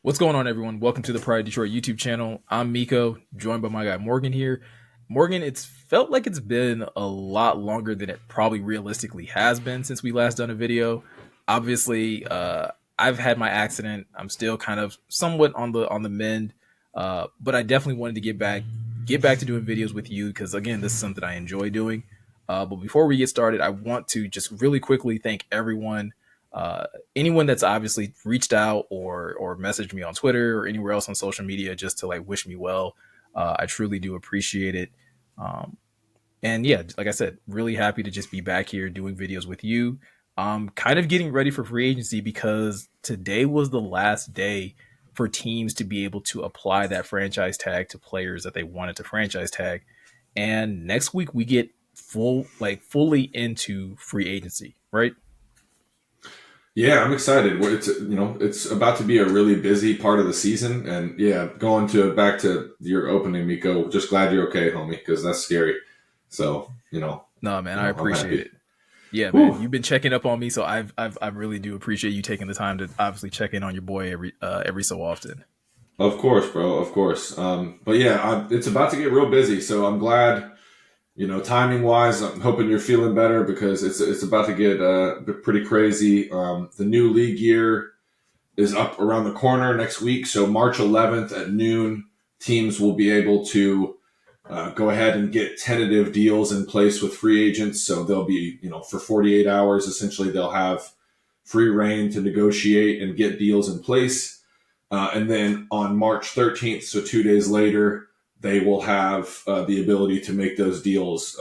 What's going on, everyone? Welcome to the Pride Detroit YouTube channel. I'm Meko, joined by my guy Morgan here. Morgan, it's felt like it's been a lot longer than it probably realistically has been since we last done a video. Obviously, I've had my accident. I'm still kind of somewhat on the mend, but I definitely wanted to get back to doing videos with you because again, this is something I enjoy doing. But before we get started, I want to just really quickly thank everyone. Uh, Anyone that's obviously reached out or messaged me on Twitter or anywhere else on social media just to like wish me well. I truly do appreciate it. Um, and yeah, like I said, really happy to just be back here doing videos with you. Kind of getting ready for free agency because today was the last day for teams to be able to apply that franchise tag to players that they wanted to franchise tag. And next week we get fully into free agency, right? Yeah, I'm excited. It's about to be a really busy part of the season, and yeah, going to back to your opening, Miko. Just glad you're okay, homie, because that's scary. So No, man, I I'm appreciate happy. it. Yeah, man, Whew. you've been checking up on me, so I really do appreciate you taking the time to obviously check in on your boy every so often. Of course, bro. Of course. But yeah, it's about to get real busy. So I'm glad. Timing wise, I'm hoping you're feeling better because it's about to get pretty crazy. The new league year is up around the corner next week. So March 11th at noon, teams will be able to go ahead and get tentative deals in place with free agents. So they'll be, for 48 hours, essentially they'll have free reign to negotiate and get deals in place. And then on March 13th, so 2 days later, they will have the ability to make those deals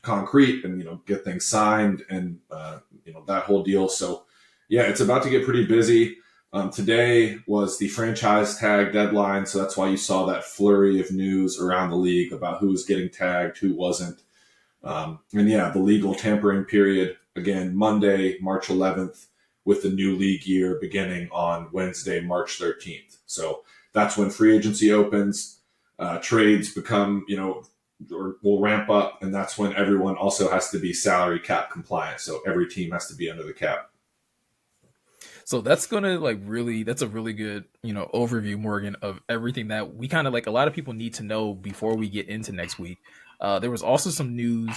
concrete and get things signed and that whole deal. So yeah, it's about to get pretty busy. Today was the franchise tag deadline, so that's why you saw that flurry of news around the league about who was getting tagged, who wasn't. And yeah, the legal tampering period again Monday, March 11th, with the new league year beginning on Wednesday, March 13th. So that's when free agency opens. Trades become, or will ramp up, and that's when everyone also has to be salary cap compliant. So every team has to be under the cap. So that's a really good overview, Morgan, of everything that we kind of like. A lot of people need to know before we get into next week. There was also some news.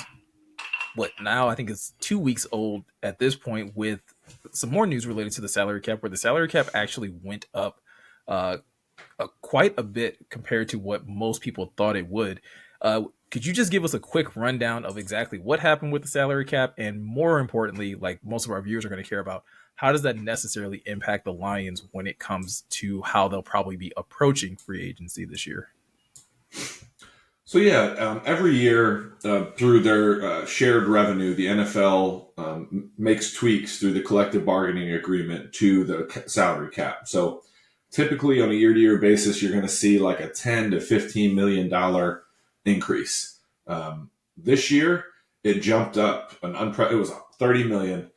What now? I think it's 2 weeks old at this point, with some more news related to the salary cap, where the salary cap actually went up uh, quite a bit compared to what most people thought it would. Could you just give us a quick rundown of exactly what happened with the salary cap, and more importantly, like most of our viewers are going to care about, how does that necessarily impact the Lions when it comes to how they'll probably be approaching free agency this year? So yeah, every year through their shared revenue, the NFL makes tweaks through the collective bargaining agreement to the salary cap. So typically on a year-to-year basis, you're going to see like a 10 to 15 million dollar increase. This year, it jumped up it was 30 million,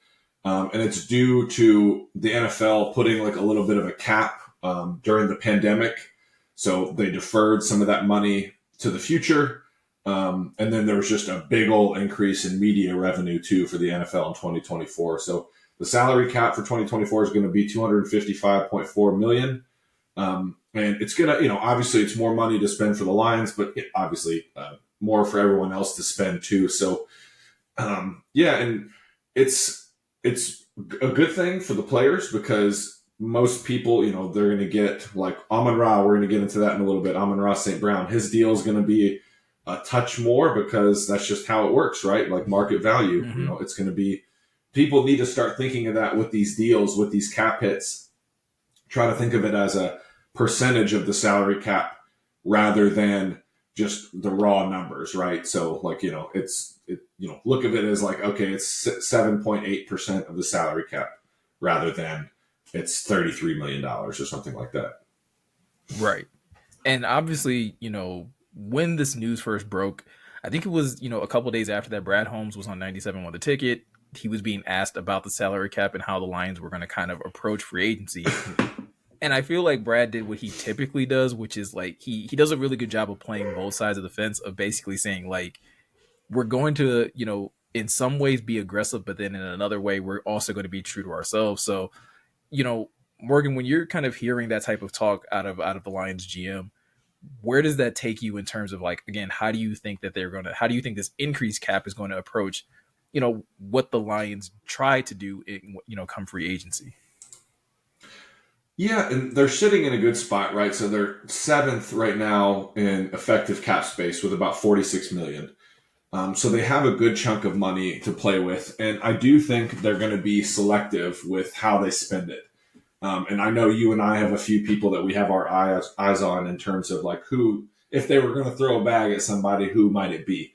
and it's due to the NFL putting like a little bit of a cap during the pandemic. So they deferred some of that money to the future. And then there was just a big old increase in media revenue too for the NFL in 2024. So the salary cap for 2024 is going to be 255.4 million. And it's going to, obviously it's more money to spend for the Lions, but obviously more for everyone else to spend too. So yeah, and it's a good thing for the players because most people, they're going to get like Amon-Ra. We're going to get into that in a little bit. Amon-Ra St. Brown, his deal is going to be a touch more because that's just how it works, right? Like market value, Mm-hmm. it's going to be. People need to start thinking of that with these deals, with these cap hits. Try to think of it as a percentage of the salary cap rather than just the raw numbers, right? So like, look at it as like, okay, it's 7.8% of the salary cap rather than it's $33 million dollars or something like that. Right. And obviously, when this news first broke, I think it was, a couple days after that, Brad Holmes was on 97 with the ticket. He was being asked about the salary cap and how the Lions were going to kind of approach free agency. And I feel like Brad did what he typically does, which is like he does a really good job of playing both sides of the fence, of basically saying like, we're going to, in some ways be aggressive, but then in another way, we're also going to be true to ourselves. So, you know, Morgan, when you're kind of hearing that type of talk out of the Lions GM, where does that take you in terms of like, again, how do you think that how do you think this increased cap is going to approach, what the Lions try to do in, come free agency? Yeah, and they're sitting in a good spot, right? So they're seventh right now in effective cap space with about 46 million. So they have a good chunk of money to play with, and I do think they're going to be selective with how they spend it. And I know you and I have a few people that we have our eyes on in terms of like who, if they were going to throw a bag at somebody, who might it be?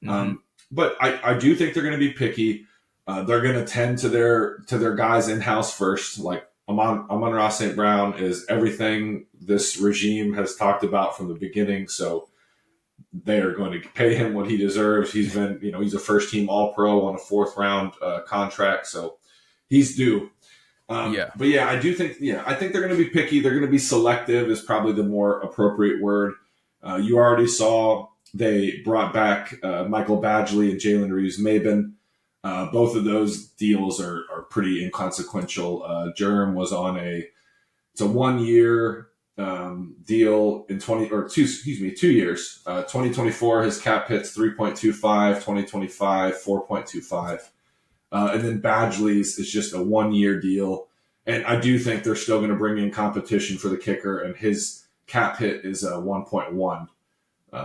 Mm-hmm. But I do think they're going to be picky. They're going to tend to their guys in house first. Like Amon-Ra St. Brown is everything this regime has talked about from the beginning. So they are going to pay him what he deserves. He's been, he's a first team All Pro on a fourth round contract, so he's due. Yeah. But yeah, I do think, I think they're going to be picky. They're going to be selective is probably the more appropriate word. You already saw they brought back Michael Badgley and Jalen Reeves-Maybin. Both of those deals are pretty inconsequential. Jerem was on it's a 1 year deal in 2 years. 2024, his cap hits 3.25, 2025, 4.25. And then Badgley's is just a 1 year deal. And I do think they're still going to bring in competition for the kicker, and his cap hit is a 1.1.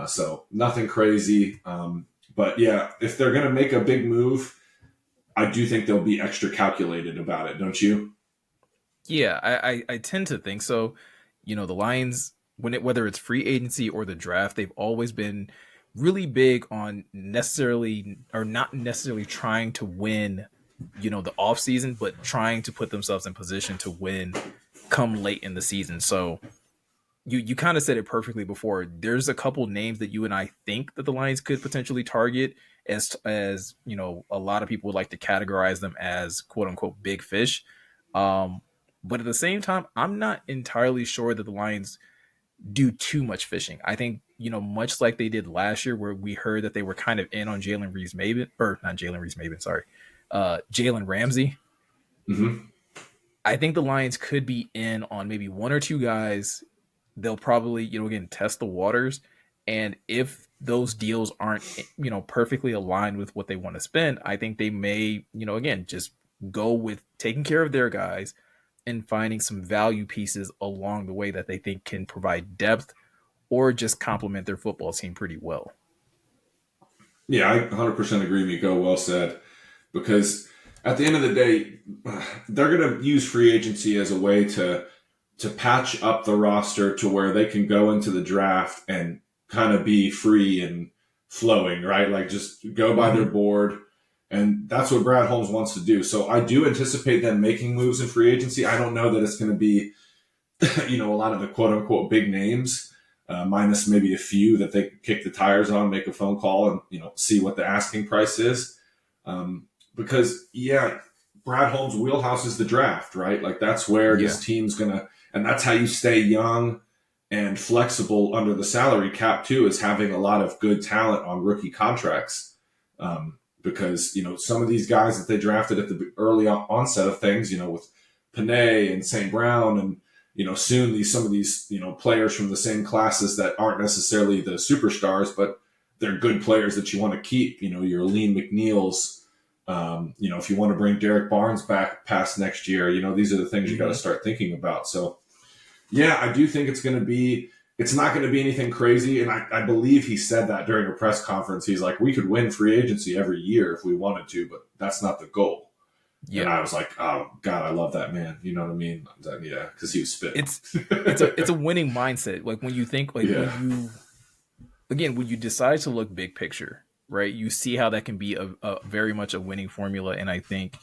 So nothing crazy. But yeah, if they're going to make a big move, I do think they'll be extra calculated about it, don't you? Yeah, I tend to think so. The Lions, whether it's free agency or the draft, they've always been really big on necessarily or not necessarily trying to win, the off season, but trying to put themselves in position to win come late in the season. So you kind of said it perfectly before. There's a couple names that you and I think that the Lions could potentially target as a lot of people would like to categorize them as quote unquote big fish. But at the same time, I'm not entirely sure that the Lions do too much fishing. I think, much like they did last year, where we heard that they were kind of in on Jalen Reeves-Maybin, or not Jalen Reeves-Maybin, sorry, Jalen Ramsey. Mm-hmm. I think the Lions could be in on maybe one or two guys. They'll probably, again, test the waters. And if those deals aren't, perfectly aligned with what they want to spend, I think they may, again, just go with taking care of their guys and finding some value pieces along the way that they think can provide depth or just complement their football team pretty well. Yeah, I 100% agree, Miko. Well said. Because at the end of the day, they're going to use free agency as a way to patch up the roster to where they can go into the draft and kind of be free and flowing, right? Like just go by their board. And that's what Brad Holmes wants to do. So I do anticipate them making moves in free agency. I don't know that it's going to be, a lot of the quote unquote big names, minus maybe a few that they kick the tires on, make a phone call and, see what the asking price is. Because yeah, Brad Holmes' wheelhouse is the draft, right? Like that's where Yeah. this team's going to, and that's how you stay young and flexible under the salary cap too, is having a lot of good talent on rookie contracts. Because, some of these guys that they drafted at the early onset of things, with Panay and St. Brown and, soon some of these, players from the same classes that aren't necessarily the superstars, but they're good players that you want to keep, your Lean McNeils. If you want to bring Derek Barnes back past next year, these are the things you got to start thinking about. So, yeah, I do think it's not going to be anything crazy. And I believe he said that during a press conference. He's like, we could win free agency every year if we wanted to, but that's not the goal. And Yeah. I was like, oh, God, I love that man. You know what I mean? Yeah, because he was spitting. It's a winning mindset. Like when you think like Yeah. when you decide to look big picture, right? You see how that can be a very much a winning formula. And I think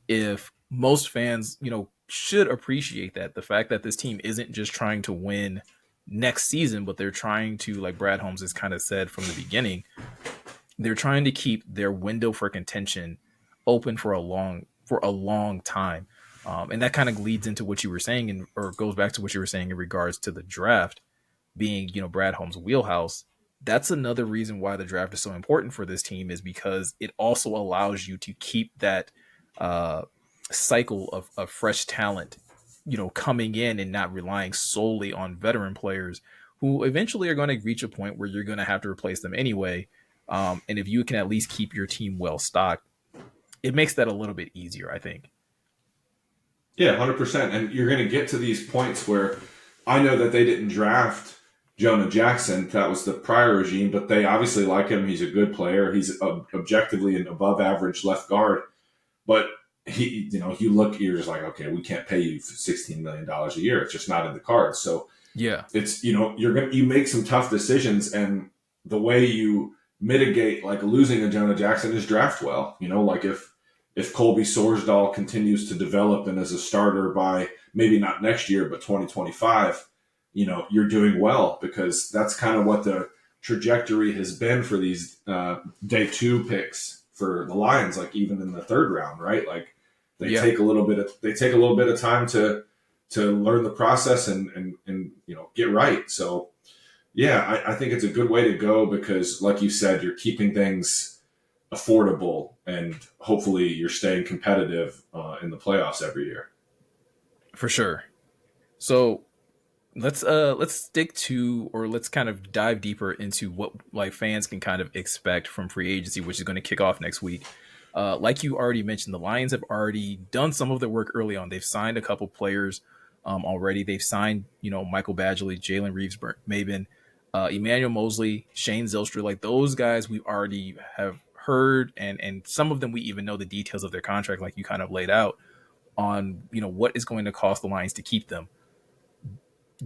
if most fans, should appreciate that the fact that this team isn't just trying to win next season, but they're trying to, like Brad Holmes has kind of said from the beginning, they're trying to keep their window for contention open for a long time. And that kind of leads into what you were saying, or goes back to what you were saying in regards to the draft being, Brad Holmes' wheelhouse. That's another reason why the draft is so important for this team, is because it also allows you to keep that cycle of fresh talent coming in and not relying solely on veteran players who eventually are going to reach a point where you're going to have to replace them anyway. And if you can at least keep your team well stocked, it makes that a little bit easier, I think. Yeah, 100%. And you're going to get to these points where I know that they didn't draft Jonah Jackson. That was the prior regime, but they obviously like him. He's a good player. He's objectively an above average left guard. But you look, you're just like, okay, we can't pay you $16 million a year. It's just not in the cards. So Yeah. it's, you make some tough decisions, and the way you mitigate like losing a Jonah Jackson is draft well. Like if Colby Sorsdahl continues to develop and as a starter by maybe not next year, but 2025, you're doing well, because that's kind of what the trajectory has been for these day two picks for the Lions. Like even in the third round, right? Like they take a little bit of time to learn the process and get right. So yeah, I think it's a good way to go, because like you said, you're keeping things affordable, and hopefully you're staying competitive in the playoffs every year. For sure. So let's stick to, or let's kind of dive deeper into what like fans can kind of expect from free agency, which is going to kick off next week. Like you already mentioned, the Lions have already done some of their work early on. They've signed a couple players already. They've signed, Michael Badgley, Jalen Reeves-Maybin, Emmanuel Mosley, Shane Zylstra. Like those guys we already have heard, and some of them we even know the details of their contract, like you kind of laid out on, what is going to cost the Lions to keep them.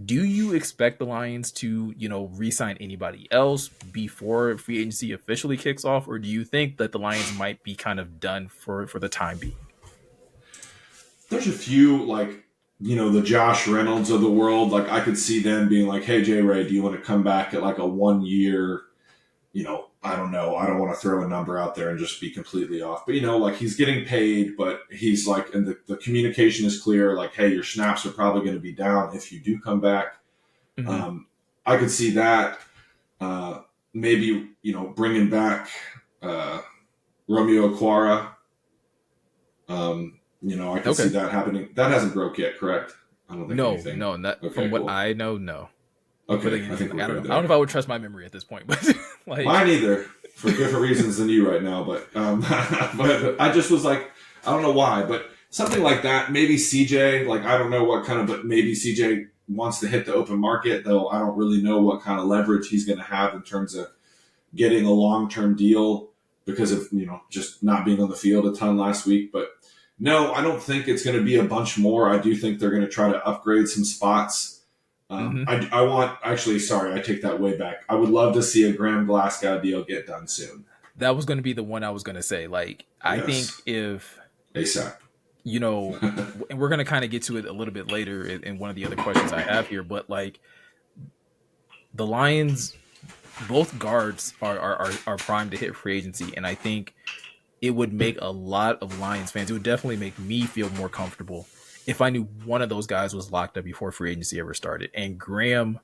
Do you expect the Lions to, re-sign anybody else before free agency officially kicks off, or do you think that the Lions might be kind of done for the time being? There's a few, like, the Josh Reynolds of the world. Like I could see them being like, hey, J Ray, do you want to come back at like a 1 year, I don't know. I don't want to throw a number out there and just be completely off. But, like he's getting paid, but he's like, and the communication is clear. Like, hey, your snaps are probably going to be down if you do come back. Mm-hmm. I could see that. Maybe, bringing back Romeo Quara. I could see that happening. That hasn't broke yet, correct? I don't think anything. No, not Okay, from what cool. I know, no. Okay, But again, I think we're I don't good know. there. I don't know if I would trust my memory at this point, but like, Mine either, for different reasons than you right now. But but I just was like, I don't know why, but something like that. Maybe CJ, like I don't know what kind of, but maybe CJ wants to hit the open market, though. I don't really know what kind of leverage he's going to have in terms of getting a long-term deal because of just not being on the field a ton last week. But no, I don't think it's going to be a bunch more. I do think they're going to try to upgrade some spots. mm-hmm. I want, actually, sorry, I take that way back. I would love to see a Graham Glasgow deal get done soon. That was going to be the one I was going to say. Like, I think if, ASAP. And we're going to kind of get to it a little bit later in one of the other questions I have here, but like the Lions, both guards are primed to hit free agency. And I think it would make a lot of Lions fans, it would definitely make me feel more comfortable if I knew one of those guys was locked up before free agency ever started. And Graham,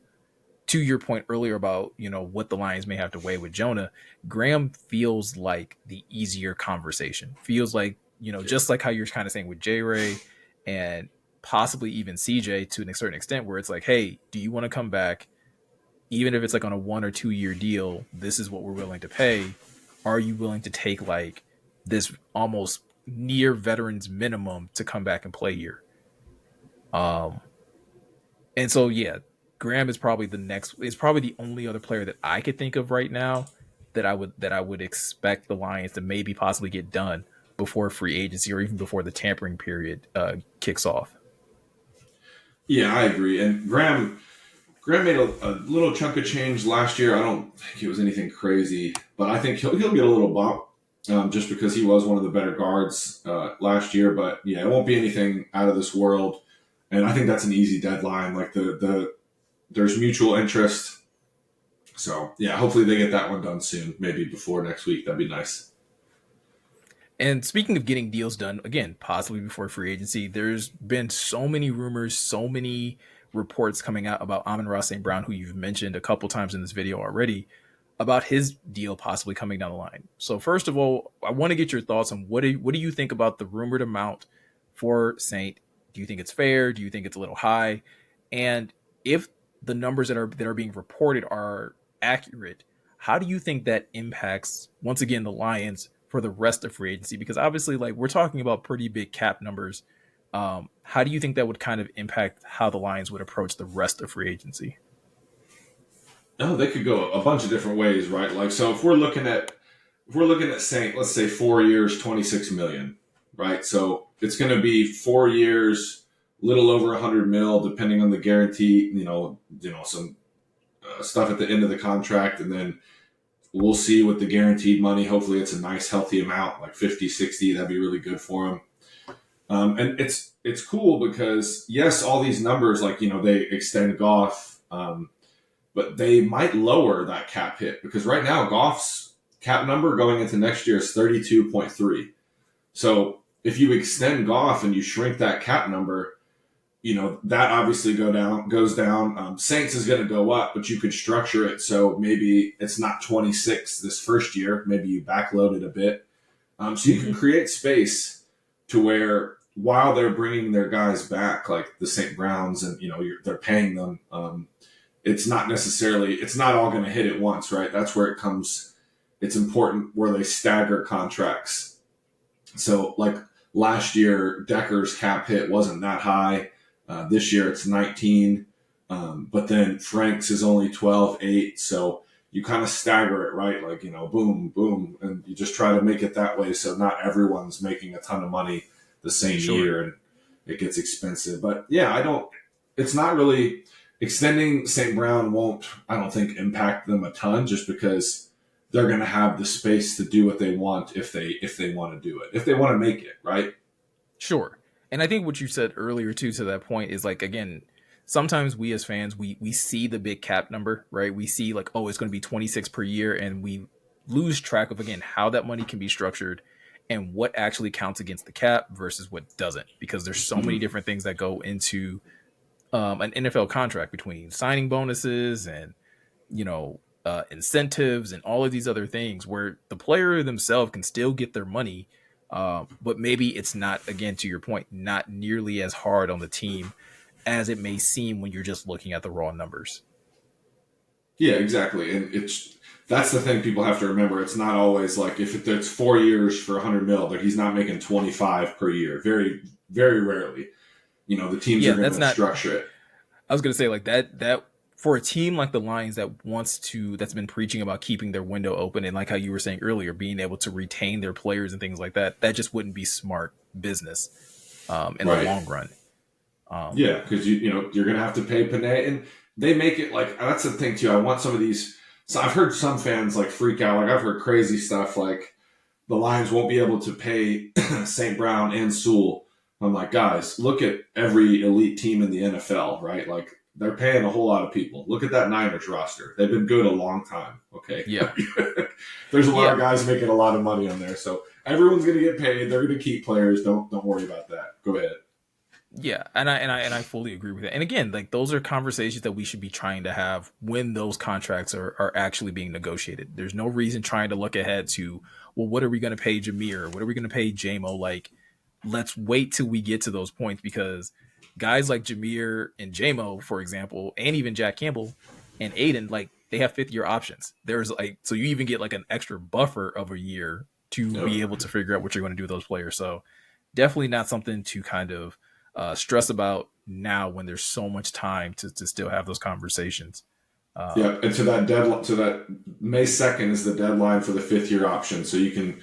to your point earlier about, what the Lions may have to weigh with Jonah, Graham feels like the easier conversation. Feels like, just like how you're kind of saying with J Ray and possibly even CJ to a certain extent, where it's like, hey, do you want to come back? Even if it's like on a 1 or 2 year deal, this is what we're willing to pay. Are you willing to take like this almost near veterans minimum to come back and play here? And so, yeah, Graham is probably the only other player that I could think of right now that I would expect the Lions to maybe possibly get done before free agency or even before the tampering period kicks off. Yeah, I agree. And Graham made a little chunk of change last year. I don't think it was anything crazy, but I think he'll get a little bump just because he was one of the better guards last year. But yeah, it won't be anything out of this world. And I think that's an easy deadline. Like there's mutual interest. So yeah, hopefully they get that one done soon. Maybe before next week. That'd be nice. And speaking of getting deals done, again, possibly before free agency, there's been so many rumors, so many reports coming out about Amon-Ra St. Brown, who you've mentioned a couple times in this video already, about his deal possibly coming down the line. So first of all, I want to get your thoughts on what do you think about the rumored amount for Saint? Do you think it's fair? Do you think it's a little high? And if the numbers that are being reported are accurate, how do you think that impacts once again the Lions for the rest of free agency? Because obviously, like we're talking about pretty big cap numbers. How do you think that would kind of impact how the Lions would approach the rest of free agency? Oh, they could go a bunch of different ways, right? Like, so if we're looking at saying, let's say 4 years, 26 million, right? So it's going to be 4 years, little over 100 mil, depending on the guarantee. Some stuff at the end of the contract, and then we'll see with the guaranteed money. Hopefully, it's a nice, healthy amount, like 50, 60. That'd be really good for them. And it's cool because yes, all these numbers, like they extend Goff. But they might lower that cap hit because right now Goff's cap number going into next year is 32.3. So if you extend Goff and you shrink that cap number, that obviously goes down. Saints is going to go up, but you could structure it so maybe it's not 26 this first year. Maybe you backload it a bit, so you can create space to where while they're bringing their guys back, like the St. Browns, and they're paying them. It's not all going to hit at once, right? That's where it's important where they stagger contracts. So like last year, Decker's cap hit wasn't that high. This year it's 19. But then Frank's is only 12.8. So you kind of stagger it, right? Like, boom, boom. And you just try to make it that way. So not everyone's making a ton of money the same year and it gets expensive. But yeah, it's not really, extending St. Brown won't, I don't think, impact them a ton just because they're going to have the space to do what they want if they want to do it, if they want to make it, right? Sure. And I think what you said earlier too to that point is like again, sometimes we as fans we see the big cap number, right? We see like, oh, it's going to be 26 per year, and we lose track of again how that money can be structured and what actually counts against the cap versus what doesn't, because there's so many different things that go into an NFL contract between signing bonuses and incentives and all of these other things where the player themselves can still get their money, but maybe it's not, again, to your point, not nearly as hard on the team as it may seem when you're just looking at the raw numbers. Yeah, exactly. And that's the thing people have to remember. It's not always like if it's 4 years for 100 mil, that he's not making 25 per year. Very, very rarely. The teams are going to structure it. I was going to say like that for a team like the Lions that's been preaching about keeping their window open, and like how you were saying earlier, being able to retain their players and things like that, that just wouldn't be smart business in the long run. Yeah, because you're going to have to pay Panay, and they make it like, that's the thing too. I want some of these. So I've heard some fans like freak out. Like I've heard crazy stuff like the Lions won't be able to pay St. Brown and Sewell. I'm like, guys, look at every elite team in the NFL, right? Like they're paying a whole lot of people. Look at that Niners roster. They've been good a long time. Okay. Yeah. There's a lot of guys making a lot of money on there. So everyone's going to get paid. They're going to keep players. Don't worry about that. Go ahead. Yeah, and I fully agree with that. And again, like those are conversations that we should be trying to have when those contracts are actually being negotiated. There's no reason trying to look ahead to, well, what are we going to pay Jameer? What are we going to pay JMO? Like, let's wait till we get to those points, because guys like Jameer and JMO, for example, and even Jack Campbell and Aiden, like they have 5th-year options. There's like, so you even get like an extra buffer of a year to be able to figure out what you're going to do with those players. So definitely not something to kind of stress about now when there's so much time to still have those conversations. And to that deadline, to that May 2nd is the deadline for the 5th-year option. So you can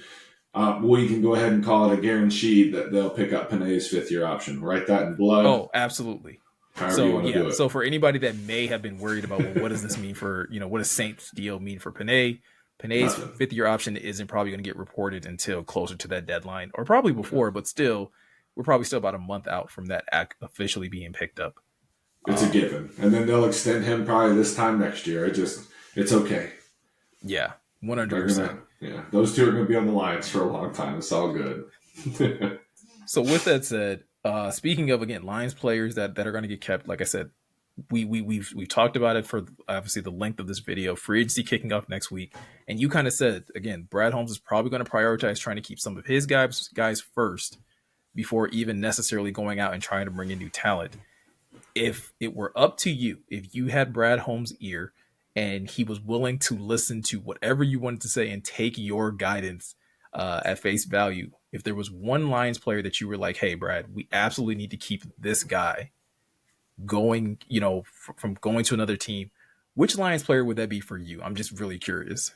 go ahead and call it a guarantee that they'll pick up Panay's 5th-year option. Write that in blood. Oh, absolutely. So for anybody that may have been worried about, well, what does this mean for, what does Saints deal mean for Panay? Panay's 5th-year option isn't probably going to get reported until closer to that deadline, or probably before, but still, we're probably still about a month out from that act officially being picked up. It's a given. And then they'll extend him probably this time next year. It's okay. Yeah, 100%. Yeah, those two are going to be on the Lions for a long time. It's all good. So with that said, speaking of, again, Lions players that are going to get kept, like I said, we've talked about it for obviously the length of this video. Free agency kicking off next week. And you kind of said, again, Brad Holmes is probably going to prioritize trying to keep some of his guys first, before even necessarily going out and trying to bring in new talent. If it were up to you, if you had Brad Holmes' ear and he was willing to listen to whatever you wanted to say and take your guidance at face value, if there was one Lions player that you were like, hey, Brad, we absolutely need to keep this guy going, from going to another team, which Lions player would that be for you? I'm just really curious.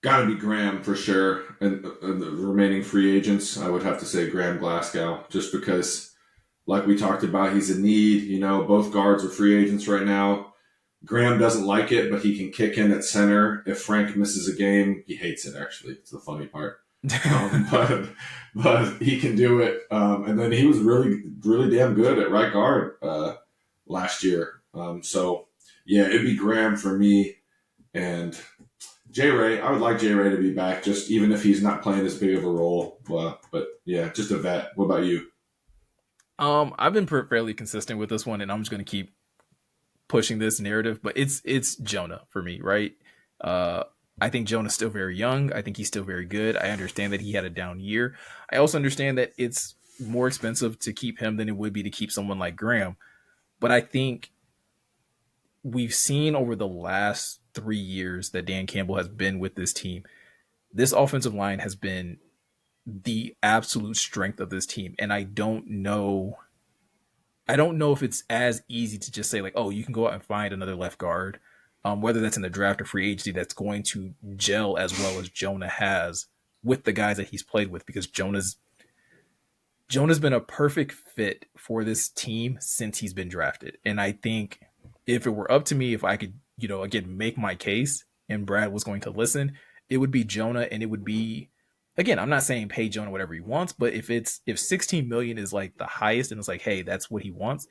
Got to be Graham for sure. And the remaining free agents, I would have to say Graham Glasgow, just because, like we talked about, he's a need. Both guards are free agents right now. Graham doesn't like it, but he can kick in at center. If Frank misses a game, he hates it, actually. It's the funny part. But he can do it. And then he was really, really damn good at right guard last year. So, yeah, it'd be Graham for me. And J. Ray, I would like J. Ray to be back, just even if he's not playing as big of a role. But yeah, just a vet. What about you? I've been fairly consistent with this one, and I'm just going to keep pushing this narrative, but it's Jonah for me, right? I think Jonah's still very young. I think he's still very good. I understand that he had a down year. I also understand that it's more expensive to keep him than it would be to keep someone like Graham. But I think we've seen over the last 3 years that Dan Campbell has been with this team, this offensive line has been the absolute strength of this team. And I don't know if it's as easy to just say like, oh, you can go out and find another left guard, whether that's in the draft or free agency, that's going to gel as well as Jonah has with the guys that he's played with, because Jonah's been a perfect fit for this team since he's been drafted. And I think if it were up to me, if I could, again, make my case and Brad was going to listen, it would be Jonah. And it would be, again, I'm not saying pay Jonah whatever he wants, but if 16 million is like the highest and it's like, hey, that's what he wants,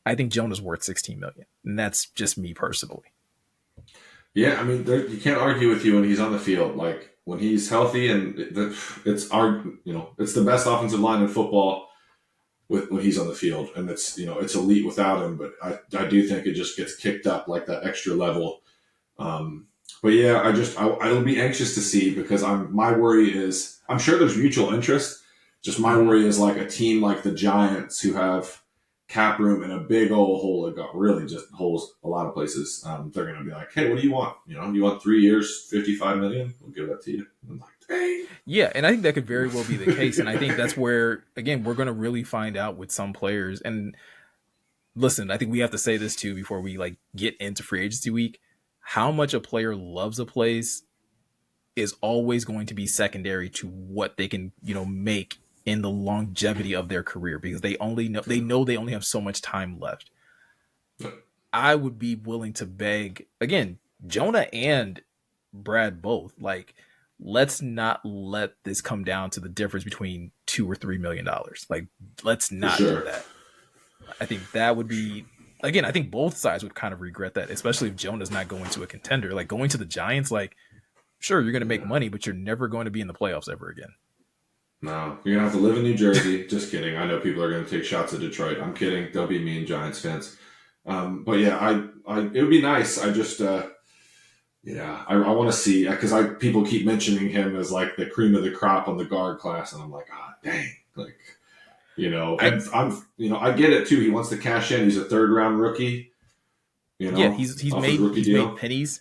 I think Jonah's worth 16 million. And that's just me personally. Yeah, I mean, you can't argue with you when he's on the field. Like when he's healthy, and it's the best offensive line in football when he's on the field, and it's elite without him. But I do think it just gets kicked up like that extra level. But yeah, I'll be anxious to see, because my worry is, I'm sure there's mutual interest. Just my worry is like a team like the Giants, who have cap room and a big old hole that got really just holes a lot of places. They're going to be like, hey, what do you want? You want 3 years, 55 million? We'll give that to you. I'm like, dang. Yeah, and I think that could very well be the case. And I think that's where, again, we're going to really find out with some players. And listen, I think we have to say this too before we get into free agency week. How much a player loves a place is always going to be secondary to what they can, make in the longevity of their career, because they know they only have so much time left. I would be willing to beg, again, Jonah and Brad both, let's not let this come down to the difference between $2 or $3 million. Let's not do that. I think that would be, again, I think both sides would kind of regret that, especially if Jonah's not going to a contender. Going to the Giants, sure, you're going to make money, but you're never going to be in the playoffs ever again. No, you're going to have to live in New Jersey. Just kidding. I know people are going to take shots at Detroit. I'm kidding. Don't be mean, Giants fans. But yeah, it would be nice. I just, I want to see, because people keep mentioning him as like the cream of the crop on the guard class, and I'm like, dang, I get it too. He wants to cash in. He's a third round rookie. Yeah, he's made pennies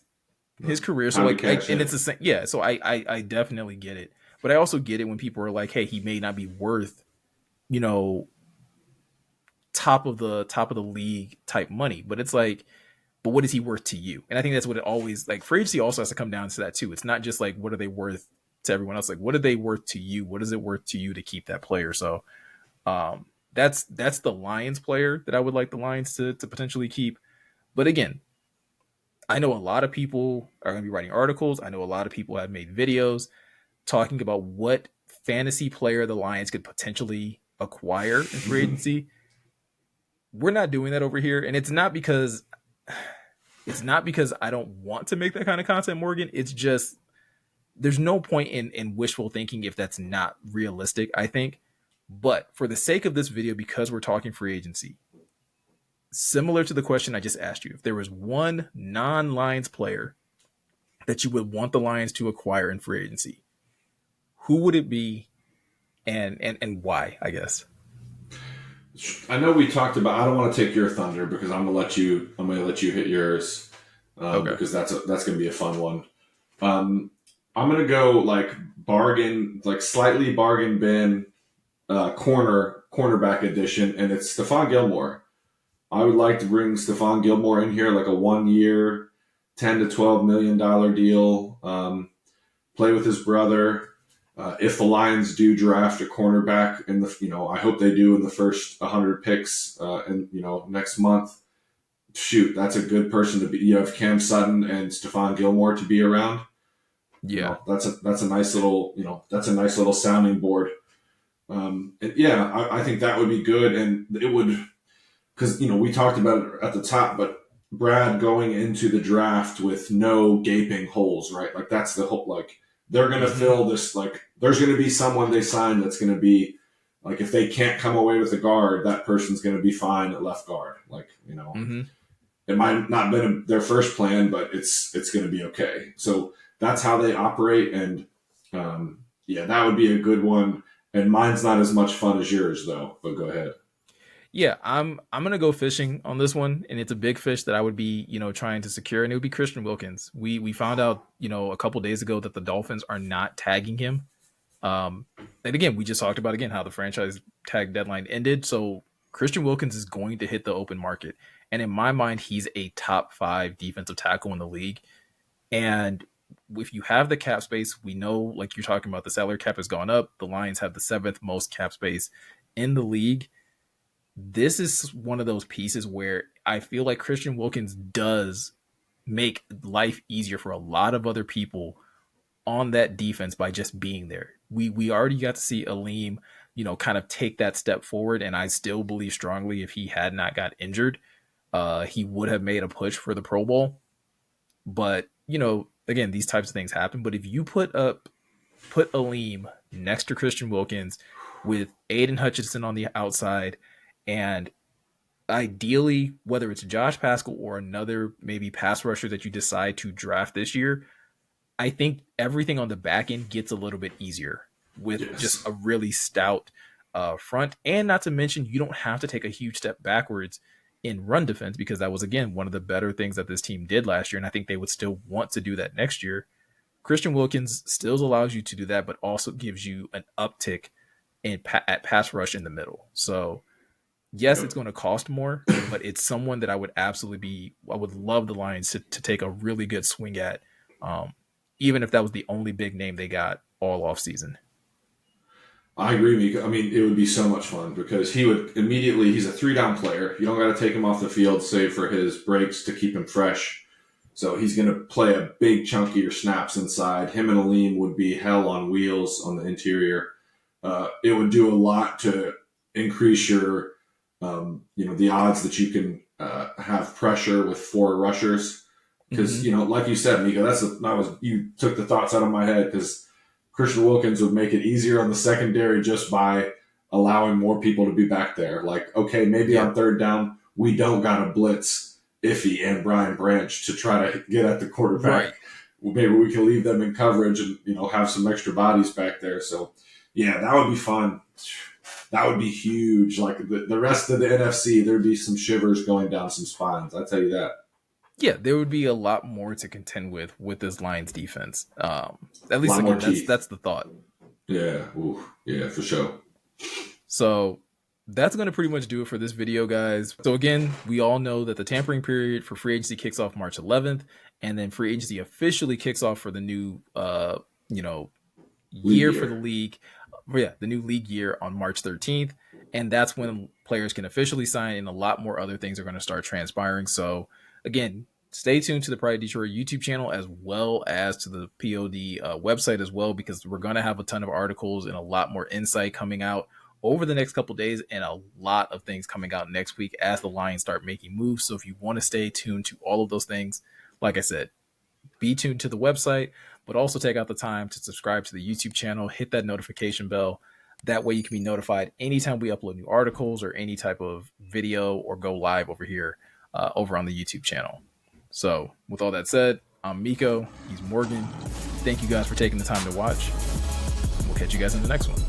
his career. So and it's the same. Yeah, so I definitely get it. But I also get it when people are like, hey, he may not be worth, top of the league type money. But it's like, but what is he worth to you? And I think that's what it always, free agency also has to come down to that too. It's not just what are they worth to everyone else? What are they worth to you? What is it worth to you to keep that player? So that's the Lions player that I would like the Lions to potentially keep. But again, I know a lot of people are going to be writing articles. I know a lot of people have made videos talking about what fantasy player the Lions could potentially acquire in free agency. We're not doing that over here. And it's not because I don't want to make that kind of content, Morgan. It's just, there's no point in wishful thinking if that's not realistic, I think. But for the sake of this video, because we're talking free agency, similar to the question I just asked you, if there was one non-Lions player that you would want the Lions to acquire in free agency, who would it be and why, I guess. I know we talked about. I don't want to take your thunder because I'm gonna let you. I'm gonna let you hit yours Okay. because that's gonna be a fun one. Um, I'm gonna go like bargain, like slightly bargain bin cornerback edition, and it's Stephon Gilmore. I would like to bring Stephon Gilmore in here, like a 1 year, $10 to $12 million deal. Play with his brother. If the Lions do draft a cornerback in the, I hope they do in the first 100 picks, and next month. Shoot, that's a good person to be. You have Cam Sutton and Stephon Gilmore to be around. Yeah. That's a nice little, that's a nice little sounding board. And yeah, I think that would be good, and it would, because we talked about it at the top, but Brad going into the draft with no gaping holes, right? Like that's the whole, like they're going to fill this, like there's going to be someone they sign that's going to be like, if they can't come away with a guard, that person's going to be fine at left guard. Like, Mm-hmm. it might not have been their first plan, but it's going to be okay. So that's how they operate. And yeah, that would be a good one. And mine's not as much fun as yours though, but go ahead. Yeah, I'm gonna go fishing on this one, and it's a big fish that I would be, trying to secure, and it would be Christian Wilkins. We found out, a couple days ago that the Dolphins are not tagging him. Um, and again, we just talked about again how the franchise tag deadline ended, so Christian Wilkins is going to hit the open market, and in my mind, he's a top 5 defensive tackle in the league. And if you have the cap space, we know, like you're talking about, the salary cap has gone up. The Lions have the 7th most cap space in the league. This is one of those pieces where I feel like Christian Wilkins does make life easier for a lot of other people on that defense by just being there. We already got to see Aleem, kind of take that step forward, and I still believe strongly if he had not got injured, he would have made a push for the Pro Bowl. But again, these types of things happen. But if you put Aleem next to Christian Wilkins with Aiden Hutchinson on the outside, and ideally, whether it's Josh Pascal or another maybe pass rusher that you decide to draft this year, I think everything on the back end gets a little bit easier with Yes. just a really stout front. And not to mention, you don't have to take a huge step backwards in run defense, because that was, again, one of the better things that this team did last year. And I think they would still want to do that next year. Christian Wilkins still allows you to do that, but also gives you an uptick at pass rush in the middle. So yes, it's Yep. going to cost more, but it's someone that I would love the Lions to take a really good swing at, um, even if that was the only big name they got all off season. I agree, Mika. I mean, it would be so much fun because he would immediately, he's a 3 down player. You don't got to take him off the field, save for his breaks to keep him fresh. So he's going to play a big chunkier snaps inside. Him and Aleem would be hell on wheels on the interior. It would do a lot to increase your, the odds that you can have pressure with 4 rushers. Because, Mm-hmm. like you said, Mika, you took the thoughts out of my head because Christian Wilkins would make it easier on the secondary just by allowing more people to be back there. Like, okay, maybe Yeah. on 3rd down, we don't got to blitz Iffy and Brian Branch to try to get at the quarterback. Right. Maybe we can leave them in coverage and, have some extra bodies back there. So, yeah, that would be fun. That would be huge. Like the rest of the NFC, there'd be some shivers going down some spines. I tell you that. Yeah, there would be a lot more to contend with this Lions defense. At A least lot more again, teeth. that's the thought. Yeah. Ooh, yeah, for sure. So that's going to pretty much do it for this video, guys. So again, we all know that the tampering period for free agency kicks off March 11th, and then free agency officially kicks off for the new, League year for the year. league. Yeah, the new league year on March 13th, and that's when players can officially sign, and a lot more other things are going to start transpiring. So again, stay tuned to the Pride Detroit YouTube channel as well as to the POD website as well, because we're going to have a ton of articles and a lot more insight coming out over the next couple days, and a lot of things coming out next week as the Lions start making moves. So if you want to stay tuned to all of those things, like I said, be tuned to the website, but also take out the time to subscribe to the YouTube channel, hit that notification bell. That way you can be notified anytime we upload new articles or any type of video or go live over here, over on the YouTube channel. So with all that said, I'm Meko. He's Morgan. Thank you guys for taking the time to watch. We'll catch you guys in the next one.